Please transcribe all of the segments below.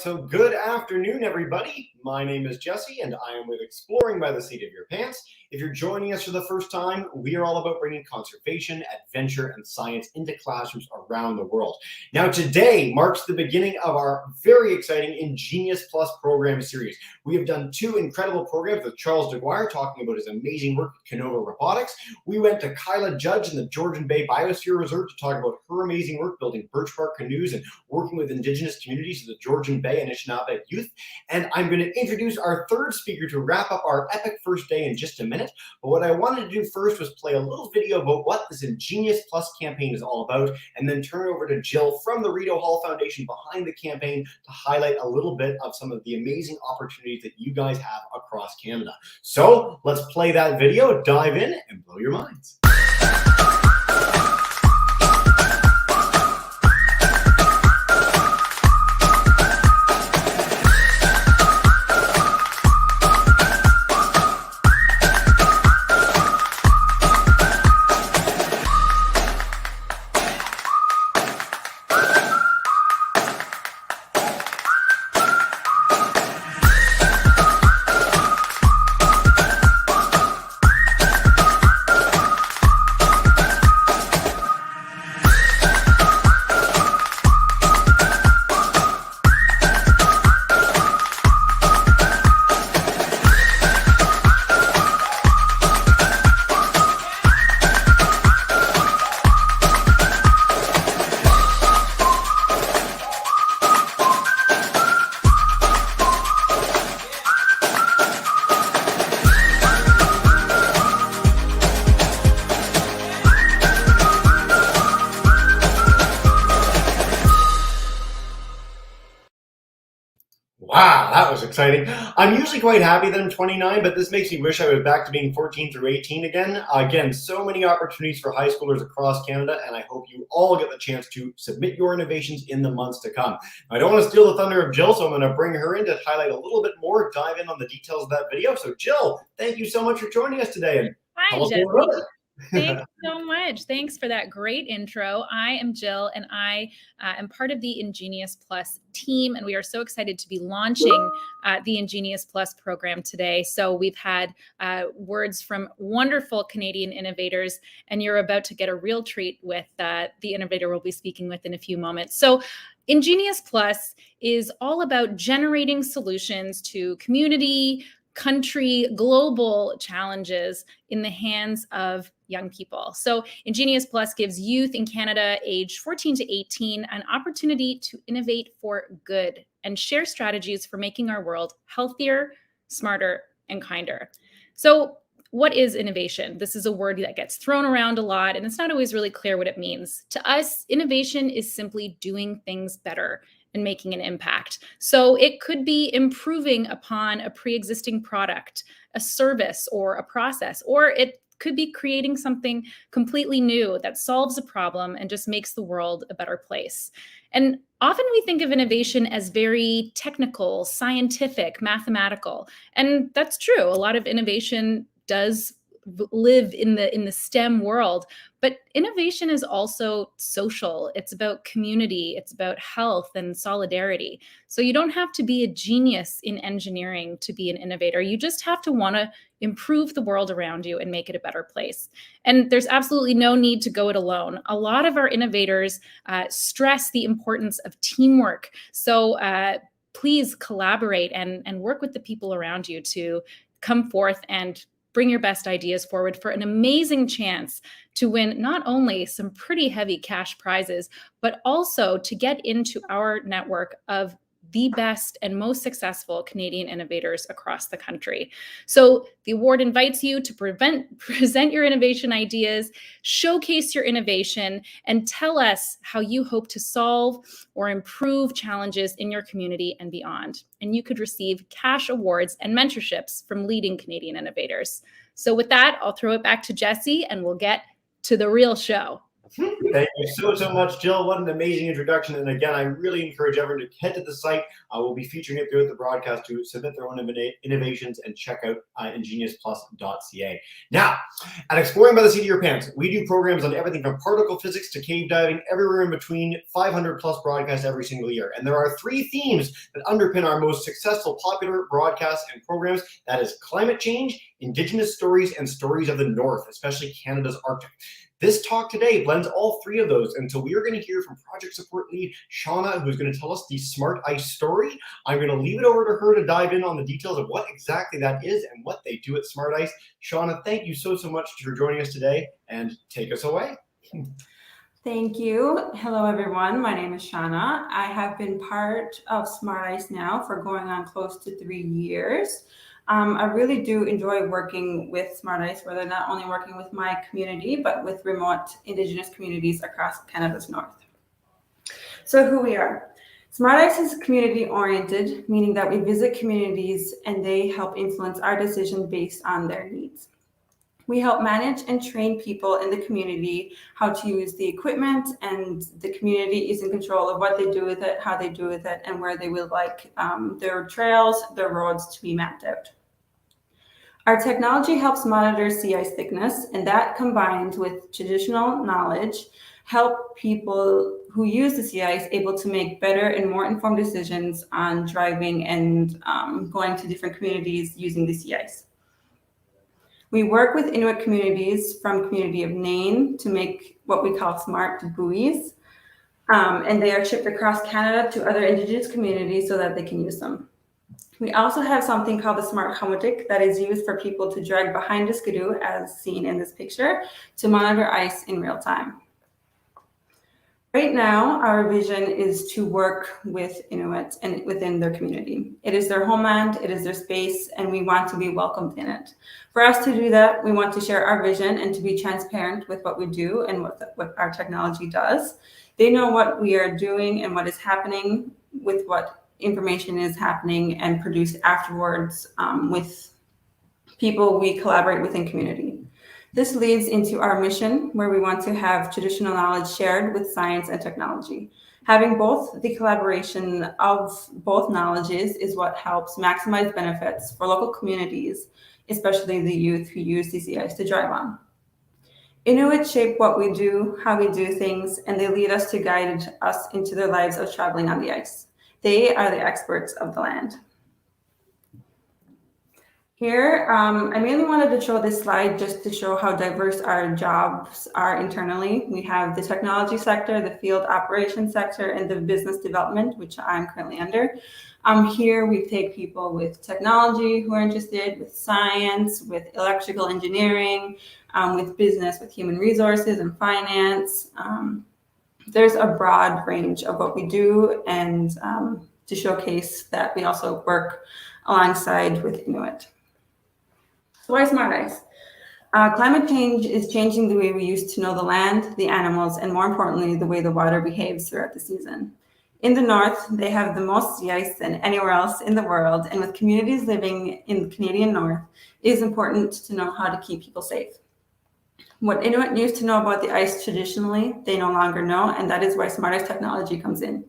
so good afternoon, everybody. My name is Jesse, and I am with Exploring by the Seat of Your Pants. If you're joining us for the first time, we are all about bringing conservation, adventure, and science into classrooms around the world. Now, today marks the beginning of our very exciting Ingenious Plus program series. We have done two incredible programs with Charles DeGuire talking about his amazing work with Canova Robotics. We went to Kyla Judge in the Georgian Bay Biosphere Reserve to talk about her amazing work building birch bark canoes and working with Indigenous communities of the Georgian Bay and Anishinaabe youth. And I'm going to introduce our third speaker to wrap up our epic first day in just a minute. But what I wanted to do first was play a little video about what this Ingenious Plus campaign is all about, and then turn it over to Jill from the Rideau Hall Foundation behind the campaign to highlight a little bit of some of the amazing opportunities that you guys have across Canada. So let's play that video, dive in, and blow your minds. Wow, that was exciting. I'm usually quite happy that I'm 29, but this makes me wish I was back to being 14 through 18 again. Again, so many opportunities for high schoolers across Canada, and I hope you all get the chance to submit your innovations in the months to come. I don't want to steal the thunder of Jill, so I'm going to bring her in to highlight a little bit more, dive in on the details of that video. So Jill, thank you so much for joining us today. And hi, Jesse. Thanks so much. Thanks for that great intro. I am Jill, and I am part of the Ingenious Plus team, and we are so excited to be launching the Ingenious Plus program today. So we've had words from wonderful Canadian innovators, and you're about to get a real treat with the innovator we'll be speaking with in a few moments. So Ingenious Plus is all about generating solutions to community, country, global challenges in the hands of young people. So Ingenious Plus gives youth in Canada aged 14 to 18 an opportunity to innovate for good and share strategies for making our world healthier, smarter, and kinder. So what is innovation? This is a word that gets thrown around a lot, and it's not always really clear what it means. To us, innovation is simply doing things better and making an impact. So it could be improving upon a pre-existing product, a service, or a process, or it could be creating something completely new that solves a problem and just makes the world a better place. And often we think of innovation as very technical, scientific, mathematical, and that's true. A lot of innovation does live in the STEM world, but innovation is also social. It's about community, it's about health and solidarity. So you don't have to be a genius in engineering to be an innovator. You just have to want to improve the world around you and make it a better place. And there's absolutely no need to go it alone. A lot of our innovators stress the importance of teamwork. So please collaborate and work with the people around you to come forth and bring your best ideas forward for an amazing chance to win not only some pretty heavy cash prizes, but also to get into our network of the best and most successful Canadian innovators across the country. So the award invites you to present your innovation ideas, showcase your innovation, and tell us how you hope to solve or improve challenges in your community and beyond. And you could receive cash awards and mentorships from leading Canadian innovators. So with that, I'll throw it back to Jesse, and we'll get to the real show. Thank you so much, Jill. What an amazing introduction. And again, I really encourage everyone to head to the site. I will be featuring it throughout the broadcast to submit their own innovations and check out ingeniousplus.ca. Now, at Exploring by the Seat of Your Pants, we do programs on everything from particle physics to cave diving, everywhere in between, 500 plus broadcasts every single year. And there are 3 themes that underpin our most successful popular broadcasts and programs. That is climate change, Indigenous stories, and stories of the North, especially Canada's Arctic. This talk today blends all 3 of those, and so we are going to hear from project support lead Shauna, who's going to tell us the SmartICE story. I'm going to leave it over to her to dive in on the details of what exactly that is and what they do at SmartICE. Shauna, thank you so much for joining us today, and take us away. Thank you. Hello, everyone. My name is Shauna. I have been part of SmartICE now for going on close to 3 years. I really do enjoy working with SmartICE, where they're not only working with my community, but with remote Indigenous communities across Canada's north. So who we are. SmartICE is community-oriented, meaning that we visit communities and they help influence our decision based on their needs. We help manage and train people in the community how to use the equipment, and the community is in control of what they do with it, how they do with it, and where they would like their trails, their roads to be mapped out. Our technology helps monitor sea ice thickness, and that combined with traditional knowledge help people who use the sea ice able to make better and more informed decisions on driving and going to different communities using the sea ice. We work with Inuit communities from community of Nain to make what we call smart buoys, and they are shipped across Canada to other Indigenous communities so that they can use them. We also have something called the Smart Harmonic that is used for people to drag behind a skidoo, as seen in this picture, to monitor ice in real time. Right now, our vision is to work with Inuit and within their community. It is their homeland, it is their space, and we want to be welcomed in it. For us to do that, we want to share our vision and to be transparent with what we do and what our technology does. They know what we are doing and what is happening with what information is happening and produced afterwards with people we collaborate with in community. This leads into our mission, where we want to have traditional knowledge shared with science and technology. Having both the collaboration of both knowledges is what helps maximize benefits for local communities, especially the youth who use the sea ice to drive on. Inuit shape what we do, how we do things, and they lead us to guide us into their lives of traveling on the ice. They are the experts of the land. Here, I mainly wanted to show this slide just to show how diverse our jobs are internally. We have the technology sector, the field operations sector, and the business development, which I'm currently under. Here we take people with technology who are interested, with science, with electrical engineering, with business, with human resources and finance. There's a broad range of what we do, and to showcase that we also work alongside with Inuit. So why SmartICE? Climate change is changing the way we used to know the land, the animals, and more importantly, the way the water behaves throughout the season. In the north, they have the most sea ice than anywhere else in the world, and with communities living in the Canadian north, it is important to know how to keep people safe. What Inuit used to know about the ice traditionally, they no longer know, and that is why SmartICE technology comes in.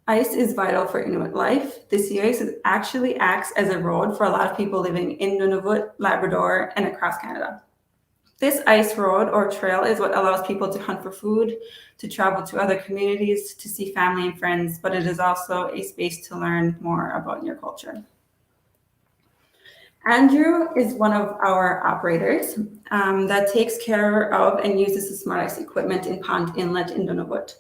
Ice is vital for Inuit life. The sea ice actually acts as a road for a lot of people living in Nunavut, Labrador, and across Canada. This ice road or trail is what allows people to hunt for food, to travel to other communities, to see family and friends, but it is also a space to learn more about your culture. Andrew is one of our operators that takes care of and uses the SmartICE equipment in Pond Inlet in Nunavut.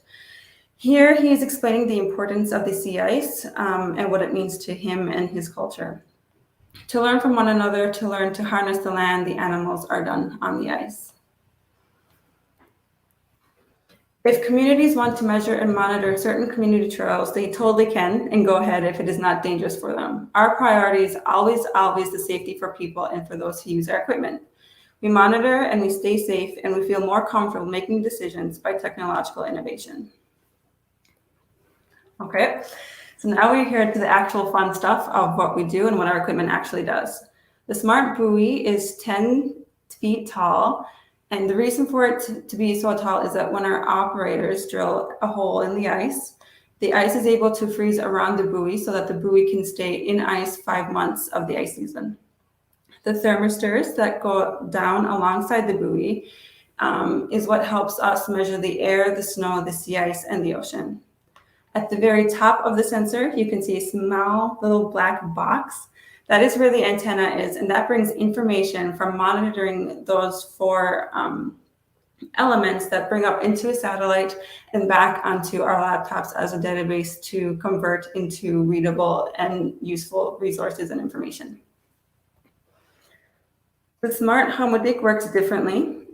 Here, he is explaining the importance of the sea ice and what it means to him and his culture. To learn from one another, to learn to harness the land, the animals are done on the ice. If communities want to measure and monitor certain community trails, they totally can, and go ahead if it is not dangerous for them. Our priority is always the safety for people and for those who use our equipment. We monitor and we stay safe, and we feel more comfortable making decisions by technological innovation. Okay, so now we're here to the actual fun stuff of what we do and what our equipment actually does. The Smart Buoy is 10 feet tall, And the reason for it to be so tall is that when our operators drill a hole in the ice is able to freeze around the buoy so that the buoy can stay in ice 5 months of the ice season. The thermistors that go down alongside the buoy is what helps us measure the air, the snow, the sea ice, and the ocean. At the very top of the sensor, you can see a small little black box. That is where the antenna is, and that brings information from monitoring those 4 elements that bring up into a satellite and back onto our laptops as a database to convert into readable and useful resources and information. The Smart Harmonic works differently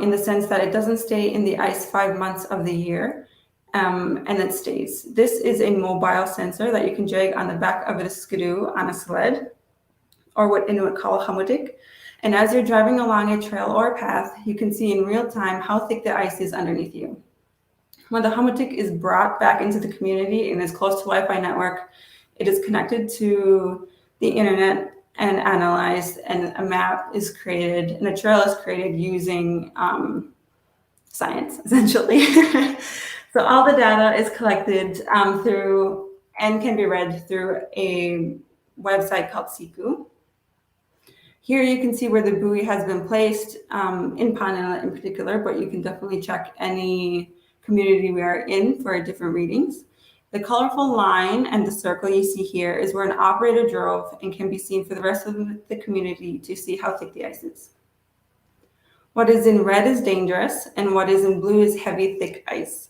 in the sense that it doesn't stay in the ice 5 months of the year, and it stays. This is a mobile sensor that you can drag on the back of a skidoo on a sled, or what Inuit call a hamudik. And as you're driving along a trail or a path, you can see in real time how thick the ice is underneath you. When the hamudik is brought back into the community and is close to Wi-Fi network, it is connected to the internet and analyzed, and a map is created and a trail is created using science, essentially. So all the data is collected through and can be read through a website called Siku. Here you can see where the buoy has been placed in Pond Inlet in particular, but you can definitely check any community we are in for different readings. The colorful line and the circle you see here is where an operator drove and can be seen for the rest of the community to see how thick the ice is. What is in red is dangerous, and what is in blue is heavy, thick ice.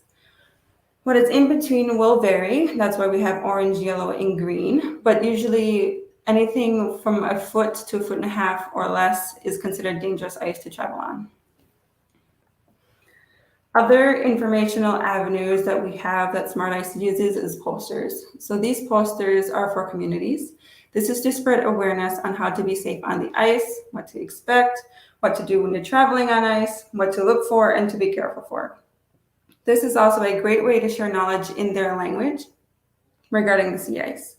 What is in between will vary. That's why we have orange, yellow, and green, but usually anything from a foot to 1.5 feet or less is considered dangerous ice to travel on. Other informational avenues that we have that SmartICE uses is posters. So these posters are for communities. This is to spread awareness on how to be safe on the ice, what to expect, what to do when you're traveling on ice, what to look for, and to be careful for. This is also a great way to share knowledge in their language regarding the sea ice.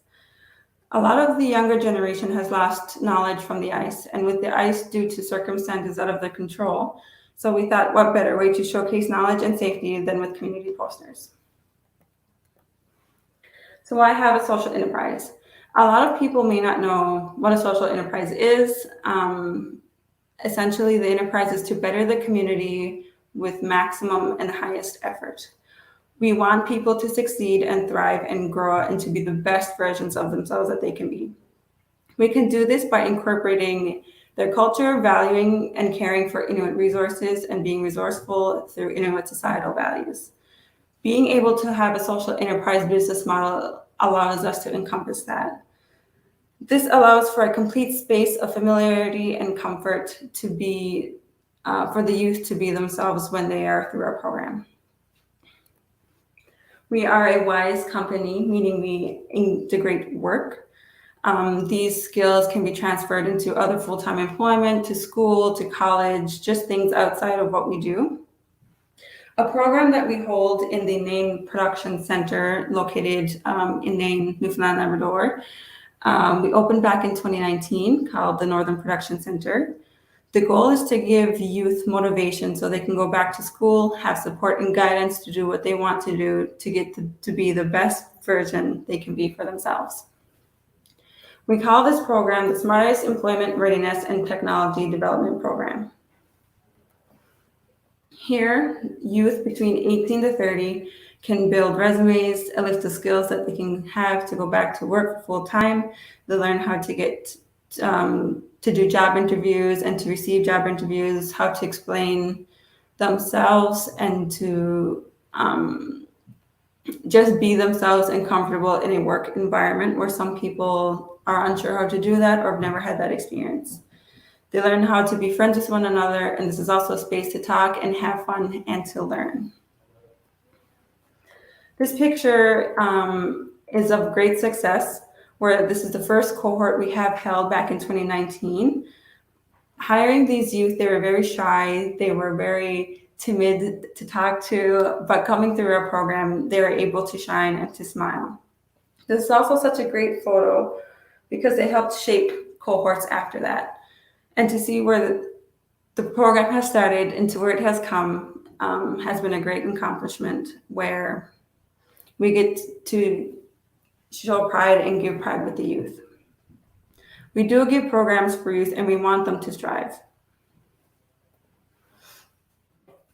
A lot of the younger generation has lost knowledge from the ice, and with the ice due to circumstances out of their control, so we thought, what better way to showcase knowledge and safety than with community posters? So why have a social enterprise? A lot of people may not know what a social enterprise is. Essentially, the enterprise is to better the community with maximum and highest effort. We want people to succeed and thrive and grow and to be the best versions of themselves that they can be. We can do this by incorporating their culture, valuing and caring for Inuit resources, and being resourceful through Inuit societal values. Being able to have a social enterprise business model allows us to encompass that. This allows for a complete space of familiarity and comfort to be, for the youth to be themselves when they are through our program. We are a WISE company, meaning we integrate work. These skills can be transferred into other full-time employment, to school, to college, just things outside of what we do. A program that we hold in the Nain Production Center located in Nain, Newfoundland, Labrador. We opened back in 2019, called the Northern Production Center. The goal is to give youth motivation so they can go back to school, have support and guidance to do what they want to do to get to be the best version they can be for themselves. We call this program the SmartICE Employment Readiness and Technology Development Program. Here, youth between 18 to 30 can build resumes, a list of skills that they can have to go back to work full time. They learn how to get to do job interviews and to receive job interviews, how to explain themselves, and to just be themselves and comfortable in a work environment where some people are unsure how to do that or have never had that experience. They learn how to be friends with one another, and this is also a space to talk and have fun and to learn. This picture is of great success, where this is the first cohort we have held back in 2019. Hiring these youth, they were very shy, they were very timid to talk to, but coming through our program, they were able to shine and to smile. This is also such a great photo because they helped shape cohorts after that. And to see where The program has started, and to where it has come has been a great accomplishment where we get to show pride and give pride with the youth. We do give programs for youth, and we want them to strive.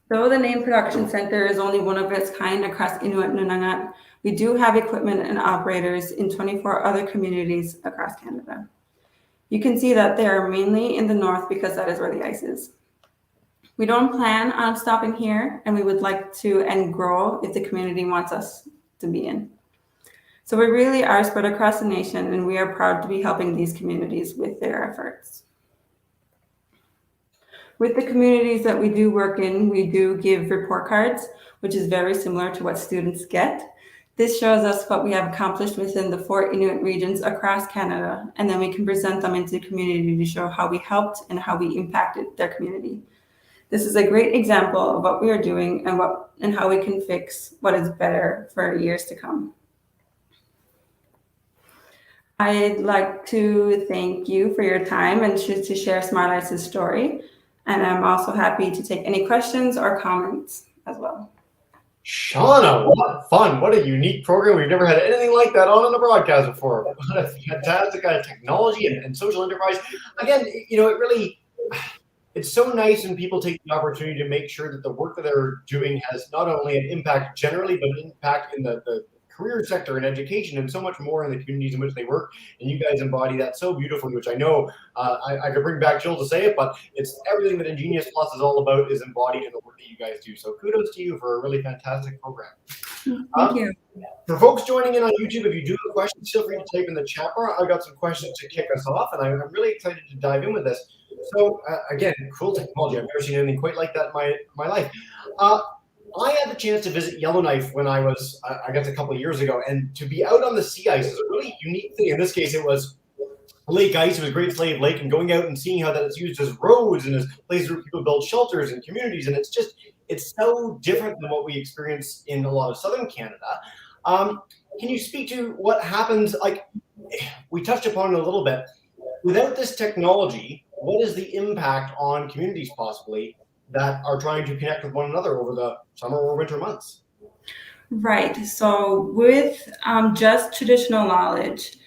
Though the name Production Center is only one of its kind across Inuit Nunangat, we do have equipment and operators in 24 other communities across Canada. You can see that they are mainly in the north because that is where the ice is. We don't plan on stopping here, and we would like to and grow if the community wants us to be in. So we really are spread across the nation, and we are proud to be helping these communities with their efforts. With the communities that we do work in, we do give report cards, which is very similar to what students get. This shows us what we have accomplished within the 4 Inuit regions across Canada, and then we can present them into the community to show how we helped and how we impacted their community. This is a great example of what we are doing and how we can fix what is better for years to come. I'd like to thank you for your time and to share SmartICE's story. And I'm also happy to take any questions or comments as well. Shauna, what fun. What a unique program. We've never had anything like that on a broadcast before. What a fantastic technology and social enterprise. Again, it really, it's so nice when people take the opportunity to make sure that the work that they're doing has not only an impact generally, but an impact in the career sector and education and so much more in the communities in which they work. And you guys embody that so beautifully, which I know I could bring back Jill to say it, but it's everything that Indigenous Plus is all about is embodied in the work that you guys do. So kudos to you for a really fantastic program. Thank you. For folks joining in on YouTube, if you do have questions, feel free to type in the chat bar. I've got some questions to kick us off, and I'm really excited to dive in with this. So again, cool technology. I've never seen anything quite like that in my life. I had the chance to visit Yellowknife when I was, I guess, a couple of years ago, and to be out on the sea ice is a really unique thing. In this case, it was lake ice. It was Great Slave Lake, and going out and seeing how that is used as roads and as places where people build shelters and communities, and it's so different than what we experience in a lot of southern Canada. Can you speak to what happens? Like we touched upon it a little bit. Without this technology, what is the impact on communities possibly that are trying to connect with one another over the summer or winter months? Right. So with just traditional knowledge,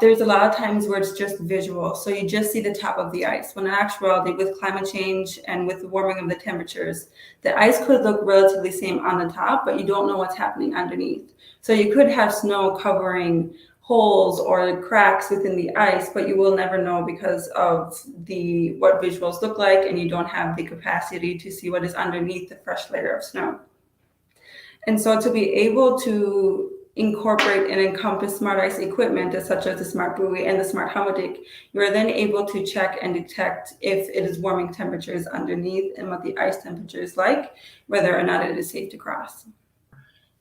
there's a lot of times where it's just visual. So you just see the top of the ice. When in actuality, with climate change and with the warming of the temperatures, the ice could look relatively same on the top, but you don't know what's happening underneath. So you could have snow covering holes or cracks within the ice, but you will never know because of what visuals look like, and you don't have the capacity to see what is underneath the fresh layer of snow. And so to be able to incorporate and encompass SmartICE equipment such as the Smart Buoy and the Smart Harmonic, you are then able to check and detect if it is warming temperatures underneath and what the ice temperature is like, whether or not it is safe to cross.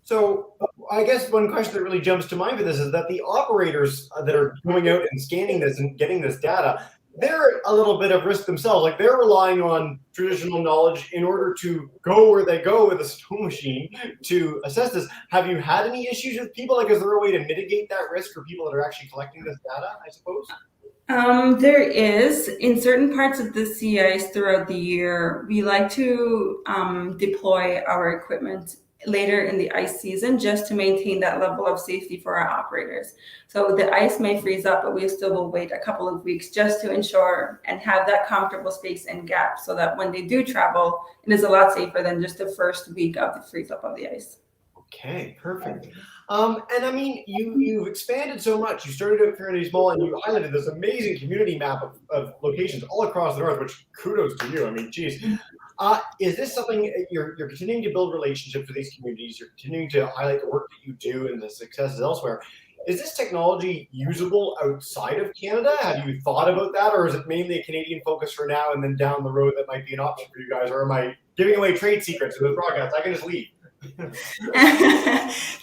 So I guess one question that really jumps to mind for this is that the operators that are going out and scanning this and getting this data, they're a little bit of risk themselves. Like they're relying on traditional knowledge in order to go where they go with a snow machine to assess this. Have you had any issues with people? Like, is there a way to mitigate that risk for people that are actually collecting this data, I suppose? There is. In certain parts of the sea ice throughout the year, we like to deploy our equipment later in the ice season just to maintain that level of safety for our operators. So the ice may freeze up, but we still will wait a couple of weeks just to ensure and have that comfortable space and gap so that when they do travel, it is a lot safer than just the first week of the freeze up of the ice. Okay, perfect. And I mean, you've expanded so much. You started out fairly small, and you highlighted this amazing community map of locations all across the north, which kudos to you. I mean, geez. Is this something you're continuing to build relationships with these communities? You're continuing to highlight the work that you do and the successes elsewhere. Is this technology usable outside of Canada? Have you thought about that, or is it mainly a Canadian focus for now, and then down the road that might be an option for you guys? Or am I giving away trade secrets in the broadcast? I can just leave.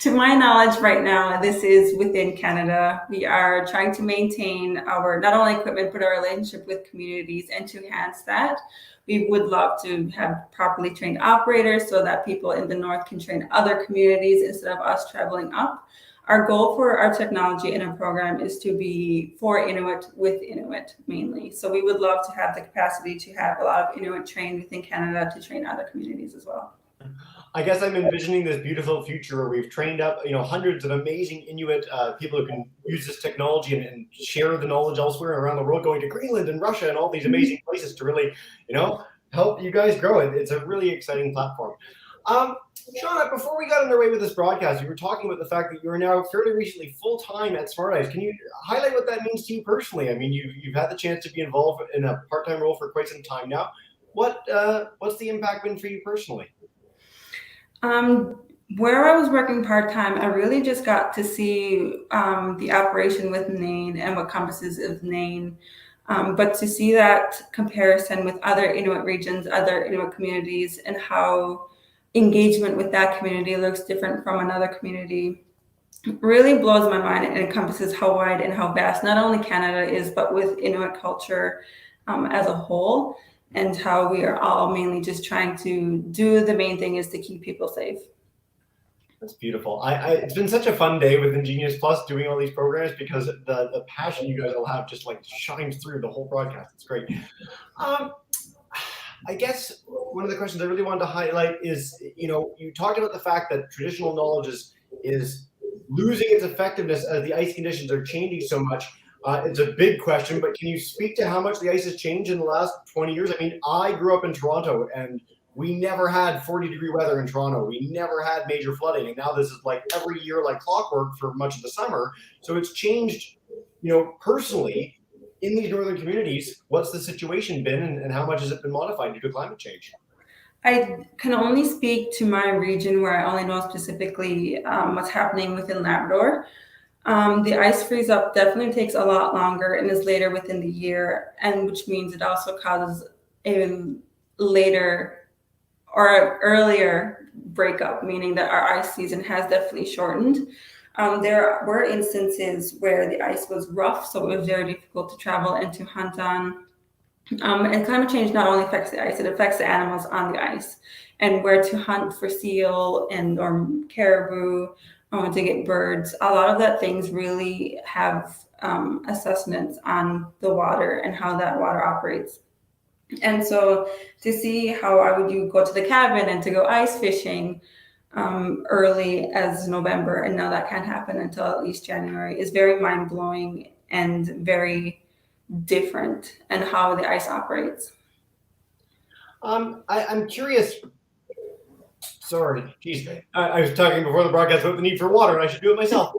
To my knowledge right now, this is within Canada. We are trying to maintain our not only equipment, but our relationship with communities. And to enhance that, we would love to have properly trained operators so that people in the north can train other communities instead of us traveling up. Our goal for our technology and our program is to be for Inuit with Inuit mainly. So we would love to have the capacity to have a lot of Inuit trained within Canada to train other communities as well. I guess I'm envisioning this beautiful future where we've trained up, hundreds of amazing Inuit people who can use this technology and share the knowledge elsewhere around the world, going to Greenland and Russia and all these amazing places to really, help you guys grow it. It's a really exciting platform. Shauna, before we got underway with this broadcast, you were talking about the fact that you are now fairly recently full-time at SmartICE. Can you highlight what that means to you personally? I mean, you've had the chance to be involved in a part-time role for quite some time now. What's the impact been for you personally? Where I was working part-time, I really just got to see the operation with Nain and what compasses of Nain. But to see that comparison with other Inuit regions, other Inuit communities, and how engagement with that community looks different from another community really blows my mind and encompasses how wide and how vast not only Canada is, but with Inuit culture as a whole, and how we are all mainly just trying to do the main thing is to keep people safe. That's beautiful. It's been such a fun day with Indigenous Plus doing all these programs, because the passion you guys will have just like shines through the whole broadcast. It's great. I guess one of the questions I really wanted to highlight is, you talked about the fact that traditional knowledge is losing its effectiveness as the ice conditions are changing so much. It's a big question, but can you speak to how much the ice has changed in the last 20 years? I mean, I grew up in Toronto, and we never had 40-degree weather in Toronto. We never had major flooding. And now this is like every year, like clockwork for much of the summer. So it's changed, personally in these northern communities. What's the situation been, and how much has it been modified due to climate change? I can only speak to my region, where I only know specifically what's happening within Labrador. The ice freeze up definitely takes a lot longer and is later within the year, and which means it also causes a later or earlier breakup, meaning that our ice season has definitely shortened. There were instances where the ice was rough, so it was very difficult to travel and to hunt on. And climate change not only affects the ice, it affects the animals on the ice, and where to hunt for seal or caribou, to get birds. A lot of that things really have assessments on the water and how that water operates. And so to see how you go to the cabin and to go ice fishing early as November, and now that can't happen until at least January, is very mind-blowing and very different in how the ice operates. I'm curious. Sorry, geez. I was talking before the broadcast about the need for water, and I should do it myself.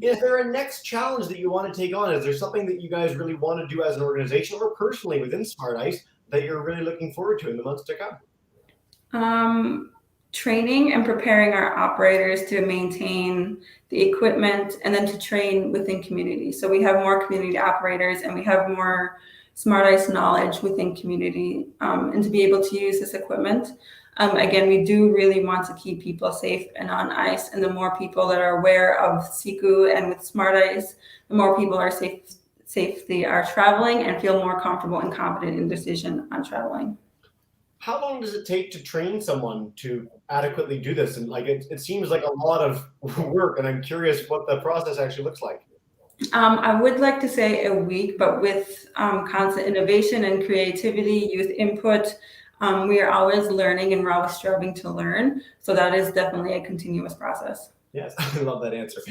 Is there a next challenge that you want to take on? Is there something that you guys really want to do as an organization or personally within SmartICE that you're really looking forward to in the months to come? Training and preparing our operators to maintain the equipment, and then to train within community. So we have more community operators, and we have more SmartICE knowledge within community, and to be able to use this equipment. Again, we do really want to keep people safe and on ice, and the more people that are aware of Siku and with SmartICE, the more people are safely are traveling and feel more comfortable and confident in decision on traveling. How long does it take to train someone to adequately do this? And it seems like a lot of work, and I'm curious what the process actually looks like. I would like to say a week, but with constant innovation and creativity, youth input, we are always learning, and we're always striving to learn. So that is definitely a continuous process. Yes, I love that answer.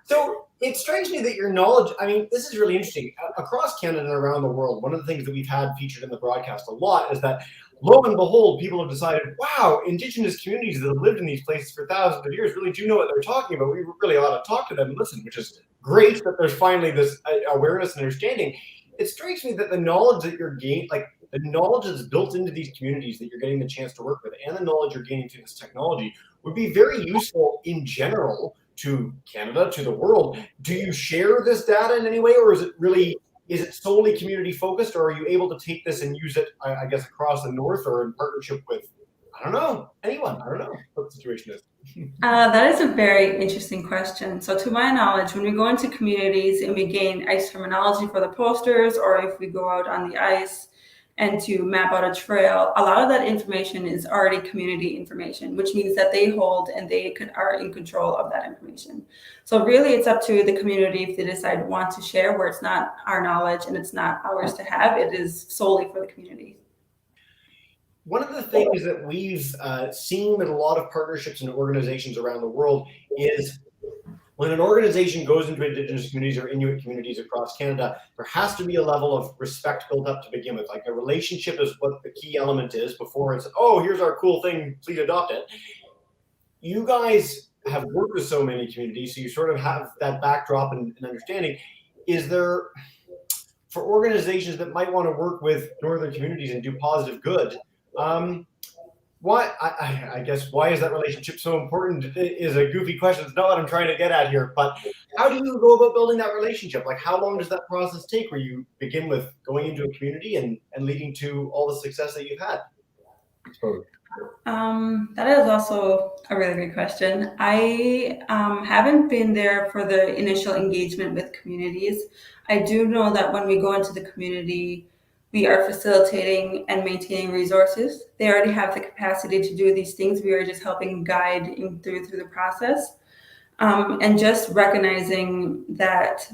So it strikes me that your knowledge, this is really interesting. Across Canada and around the world, one of the things that we've had featured in the broadcast a lot is that, lo and behold, people have decided, wow, Indigenous communities that have lived in these places for thousands of years really do know what they're talking about. We really ought to talk to them and listen, which is great that there's finally this awareness and understanding. It strikes me that the knowledge that you're gaining, the knowledge that's built into these communities that you're getting the chance to work with, and the knowledge you're gaining through this technology would be very useful in general to Canada, to the world. Do you share this data in any way, or is it solely community focused, or are you able to take this and use it, I guess, across the north, or in partnership with, I don't know, anyone? I don't know what the situation is. That is a very interesting question. So to my knowledge, when we go into communities and we gain ice terminology for the posters, or if we go out on the ice and to map out a trail, a lot of that information is already community information, which means that they hold and are in control of that information. So really it's up to the community if they decide want to share, where it's not our knowledge and it's not ours to have, it is solely for the community. One of the things that we've seen with a lot of partnerships and organizations around the world is when an organization goes into Indigenous communities or Inuit communities across Canada, there has to be a level of respect built up to begin with. Like a relationship is what the key element is before it's, oh, here's our cool thing, please adopt it. You guys have worked with so many communities, so you sort of have that backdrop and understanding. Is there, for organizations that might want to work with northern communities and do positive good, why, I guess, why is that relationship so important is a goofy question. It's not what I'm trying to get at here, but how do you go about building that relationship? Like, how long does that process take where you begin with going into a community and leading to all the success that you've had? That is also a really good question. I haven't been there for the initial engagement with communities. I do know that when we go into the community, we are facilitating and maintaining resources. They already have the capacity to do these things. We are just helping guide through the process. And just recognizing that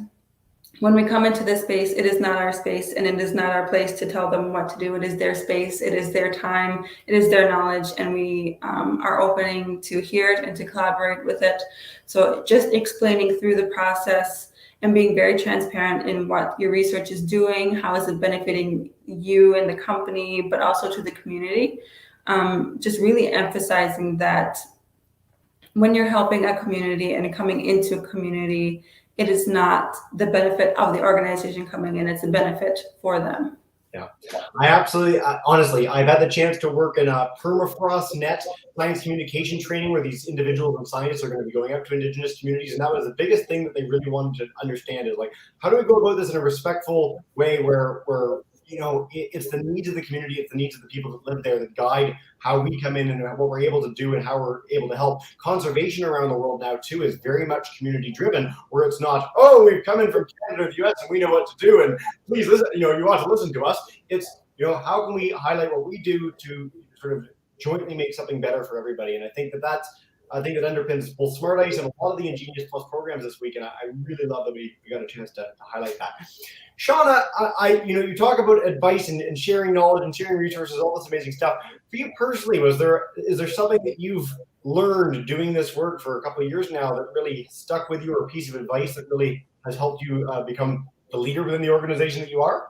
when we come into this space, it is not our space and it is not our place to tell them what to do. It is their space, it is their time, it is their knowledge, and we are opening to hear it and to collaborate with it. So just explaining through the process and being very transparent in what your research is doing, how is it benefiting you and the company, but also to the community. Just really emphasizing that when you're helping a community and coming into a community, it is not the benefit of the organization coming in, it's a benefit for them. Yeah, I absolutely, honestly, I've had the chance to work in a permafrost net science communication training where these individuals and scientists are going to be going out to Indigenous communities. And that was the biggest thing that they really wanted to understand is like, how do we go about this in a respectful way where you know, it's the needs of the community, it's the needs of the people that live there that guide how we come in and what we're able to do and how we're able to help. Conservation around the world now too is very much community driven, where it's not, oh, we've come in from Canada or the US and we know what to do and please listen, you know, you want to listen to us. It's, you know, how can we highlight what we do to sort of jointly make something better for everybody? And I think that underpins both SmartICE and a lot of the Indigenous Plus programs this week, and I really love that we got a chance to highlight that. Shauna, you know, you talk about advice and sharing knowledge and sharing resources, all this amazing stuff. For you personally, is there something that you've learned doing this work for a couple of years now that really stuck with you, or a piece of advice that really has helped you become the leader within the organization that you are?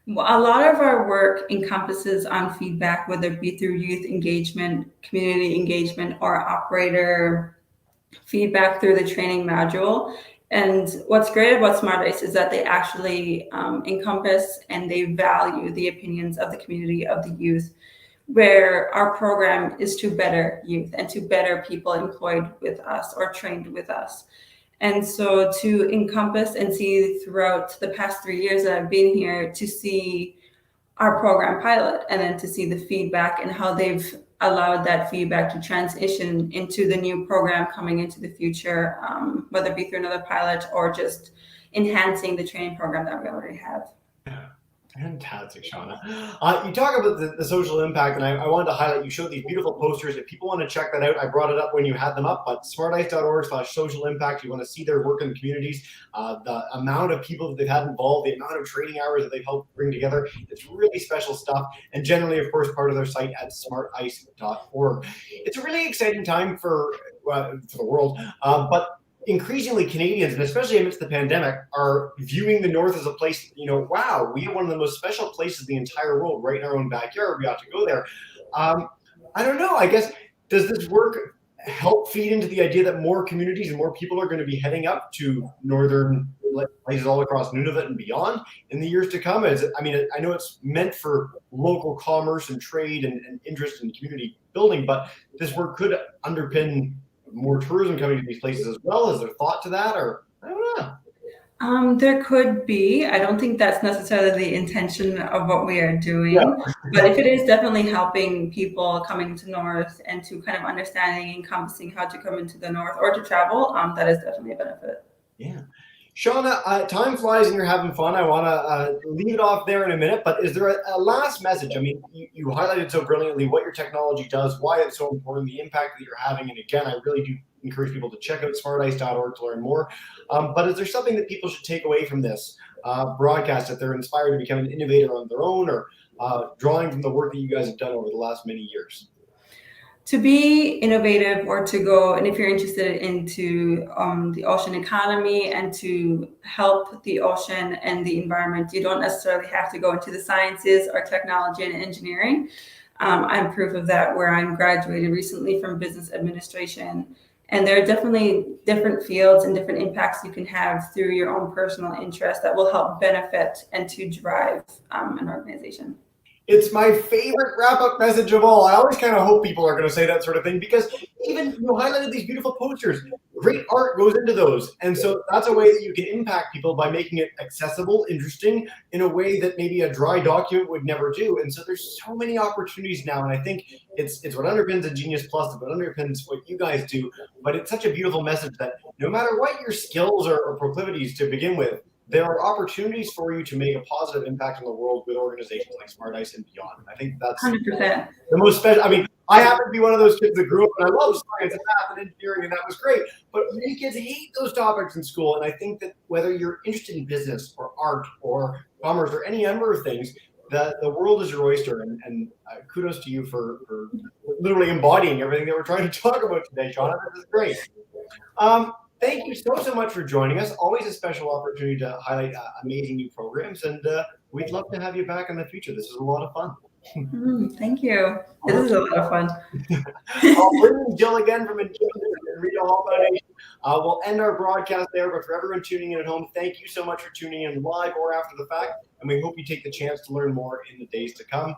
Well, a lot of our work encompasses on feedback, whether it be through youth engagement, community engagement, or operator feedback through the training module. And what's great about SmartICE is that they actually encompass and they value the opinions of the community, of the youth, where our program is to better youth and to better people employed with us or trained with us. And so to encompass and see throughout the past 3 years that I've been here, to see our program pilot and then to see the feedback and how they've allowed that feedback to transition into the new program coming into the future, whether it be through another pilot or just enhancing the training program that we already have. Fantastic, Shauna. You talk about the social impact, and I wanted to highlight, you showed these beautiful posters. If people want to check that out, I brought it up when you had them up, but smartice.org/social impact. You want to see their work in the communities, the amount of people that they've had involved, the amount of training hours that they've helped bring together. It's really special stuff. And generally, of course, part of their site at smartice.org. It's a really exciting time for the world, but increasingly Canadians, and especially amidst the pandemic, are viewing the North as a place, you know, wow, we have one of the most special places in the entire world right in our own backyard. We ought to go there. I don't know, I guess, does this work help feed into the idea that more communities and more people are going to be heading up to northern places all across Nunavut and beyond in the years to come? I mean, I know it's meant for local commerce and trade and interest in community building, but this work could underpin more tourism coming to these places as well. Is there thought to that, or I don't know? There could be. I don't think that's necessarily the intention of what we are doing, but if it is definitely helping people coming to North and to kind of understanding, encompassing how to come into the North or to travel, that is definitely a benefit. Yeah. Shauna, time flies and you're having fun. I want to leave it off there in a minute, but is there a last message? I mean, you highlighted so brilliantly what your technology does, why it's so important, the impact that you're having. And again, I really do encourage people to check out smartice.org to learn more. But is there something that people should take away from this broadcast, that they're inspired to become an innovator on their own, or drawing from the work that you guys have done over the last many years? To be innovative, or to go, and if you're interested into the ocean economy and to help the ocean and the environment, you don't necessarily have to go into the sciences or technology and engineering. I'm proof of that, where I'm graduated recently from business administration. And there are definitely different fields and different impacts you can have through your own personal interest that will help benefit and to drive an organization. It's my favorite wrap-up message of all. I always kind of hope people are going to say that sort of thing, because even you highlighted these beautiful posters. Great art goes into those. And so that's a way that you can impact people, by making it accessible, interesting, in a way that maybe a dry document would never do. And so there's so many opportunities now. And I think it's what underpins Ingenious Plus, what underpins what you guys do. But it's such a beautiful message that no matter what your skills or proclivities to begin with, there are opportunities for you to make a positive impact on the world with organizations like SmartICE and beyond. And I think that's 100%. the most special. I mean, I happen to be one of those kids that grew up and I love science and math and engineering, and that was great. But many kids hate those topics in school. And I think that whether you're interested in business or art or commerce or any number of things, the world is your oyster. And kudos to you for literally embodying everything that we're trying to talk about today, Shauna. This is great. Thank you so much for joining us. Always a special opportunity to highlight amazing new programs, and we'd love to have you back in the future. This is a lot of fun. Thank you. This is a lot of fun. I'll bring in Jill again from Indigenous and Regional Health Foundation. We'll end our broadcast there, but for everyone tuning in at home, thank you so much for tuning in live or after the fact, and we hope you take the chance to learn more in the days to come.